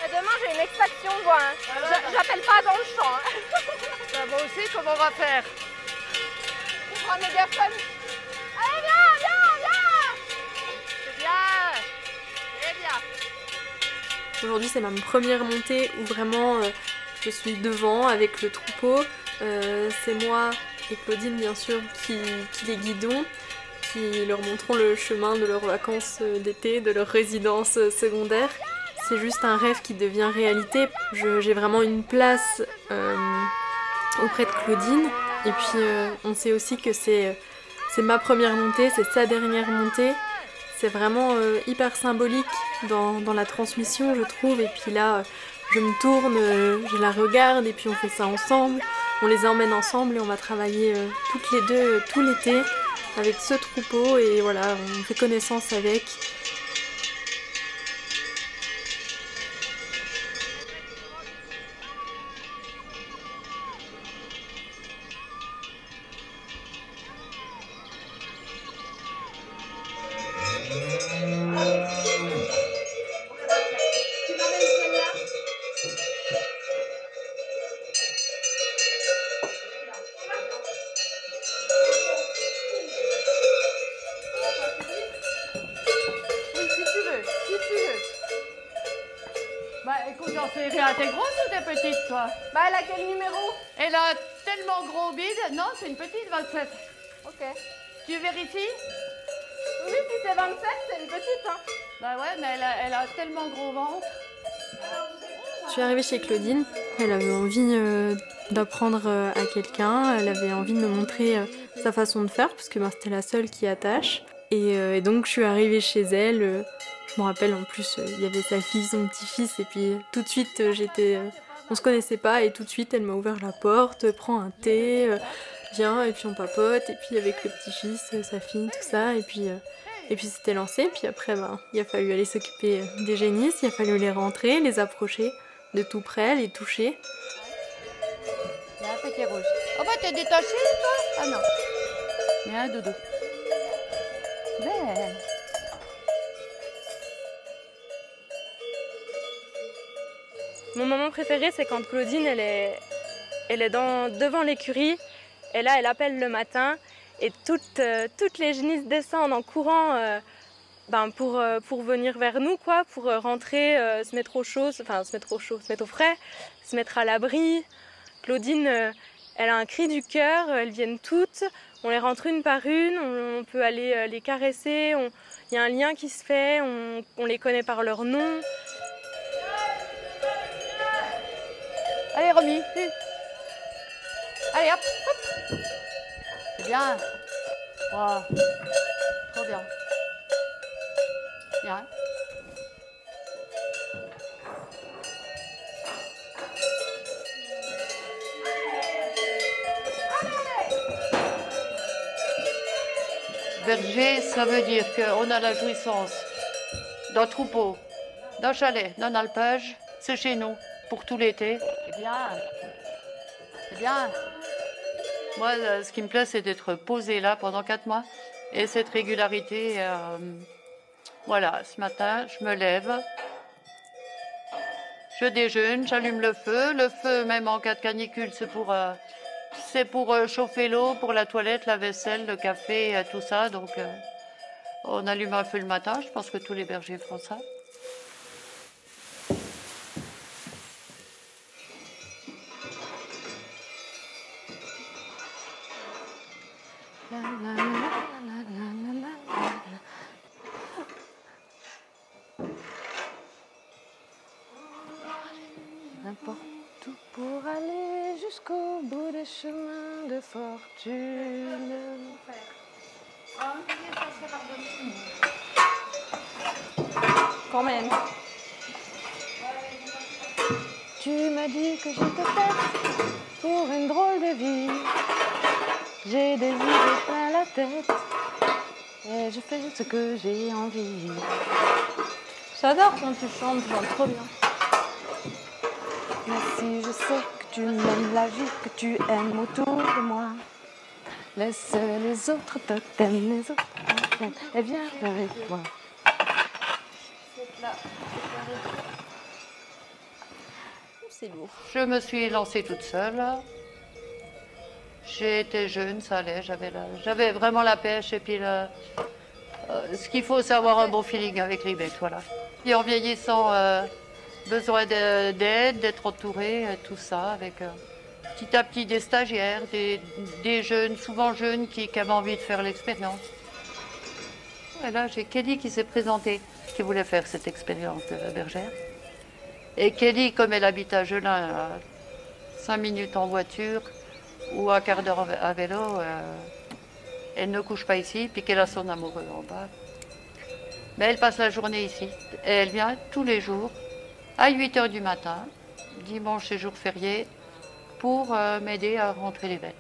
Demain j'ai une extraction de voix, hein. J'appelle pas dans le champ. Hein. Moi aussi, comment on va faire? On prend un mégaphone. Allez, viens. C'est bien. C'est bien. Aujourd'hui c'est ma première montée où vraiment je suis devant avec le troupeau. C'est moi et Claudine bien sûr qui les guidons, qui leur montrons le chemin de leurs vacances d'été, de leur résidence secondaire. C'est juste un rêve qui devient réalité. J'ai vraiment une place auprès de Claudine. Et puis on sait aussi que c'est ma première montée, c'est sa dernière montée. C'est vraiment hyper symbolique dans la transmission, je trouve. Et puis là, je me tourne, je la regarde et puis on fait ça ensemble. On les emmène ensemble et on va travailler toutes les deux tout l'été avec ce troupeau. Et voilà, on fait connaissance avec. Écoute, j'en sais rien. T'es grosse ou t'es petite, toi? Elle a quel numéro? Elle a tellement gros bide. Non, c'est une petite 27. Ok. Tu vérifies? Oui, si c'est 27, c'est une petite, hein. Ouais, mais elle a tellement gros ventre. Je suis arrivée chez Claudine. Elle avait envie d'apprendre à quelqu'un. Elle avait envie de me montrer sa façon de faire parce que c'était la seule qui attache. Et donc je suis arrivée chez elle. Je me rappelle en plus, il y avait sa fille, son petit-fils, et puis tout de suite on se connaissait pas, et tout de suite elle m'a ouvert la porte, prends un thé, viens, et puis on papote, et puis avec le petit-fils, sa fille, tout ça, et puis c'était lancé, puis après il a fallu aller s'occuper des génisses, il a fallu les rentrer, les approcher de tout près, les toucher. Il y a un petit rouge. Oh bah t'es détachée toi? Ah non. Il y a un doudou. Belle. Mon moment préféré, c'est quand Claudine, elle est devant l'écurie, et là, elle appelle le matin, et toutes les génisses descendent en courant pour venir vers nous, quoi, pour rentrer, se mettre au chaud, se mettre au frais, se mettre à l'abri. Claudine, elle a un cri du cœur, elles viennent toutes, on les rentre une par une, on peut aller les caresser, il y a un lien qui se fait, on les connaît par leur nom. Allez, Romy. Allez, hop, hop. C'est bien. Wow. Trop bien. Bien. Berger, ça veut dire qu'on a la jouissance d'un troupeau, d'un chalet, d'un alpage. C'est chez nous. Pour tout l'été. C'est bien. C'est bien. Moi, ce qui me plaît, c'est d'être posée là pendant 4 mois. Et cette régularité, voilà, ce matin, je me lève, je déjeune, j'allume le feu. Le feu, même en cas de canicule, c'est pour chauffer l'eau, pour la toilette, la vaisselle, le café, tout ça. Donc, on allume un feu le matin. Je pense que tous les bergers font ça. N'importe où pour aller jusqu'au bout des chemins de fortune. Quand même. Tu m'as dit que j'étais faite pour une drôle de vie. J'ai des idées plein la tête et je fais ce que j'ai envie. J'adore quand tu chantes, tu chantes trop bien. Mais si je sais que tu m'aimes la vie, que tu aimes autour de moi, laisse les autres te t'aiment, les autres t'aiment, et viens avec moi. c'est lourd. Je me suis lancée toute seule. J'ai été jeune, ça allait, j'avais vraiment la pêche et puis ce qu'il faut, c'est avoir un bon feeling avec les bêtes, voilà. Et en vieillissant, besoin d'aide, d'être entouré, tout ça, avec petit à petit des stagiaires, des jeunes, souvent jeunes, qui avaient envie de faire l'expérience. Et là, j'ai Kelly qui s'est présentée, qui voulait faire cette expérience de bergère. Et Kelly, comme elle habite à Jelin, à 5 minutes en voiture ou un quart d'heure à vélo, elle ne couche pas ici, puis qu'elle a son amoureux en bas. Mais elle passe la journée ici. Et elle vient tous les jours, à 8 h du matin, dimanche et jour férié, pour m'aider à rentrer les bêtes.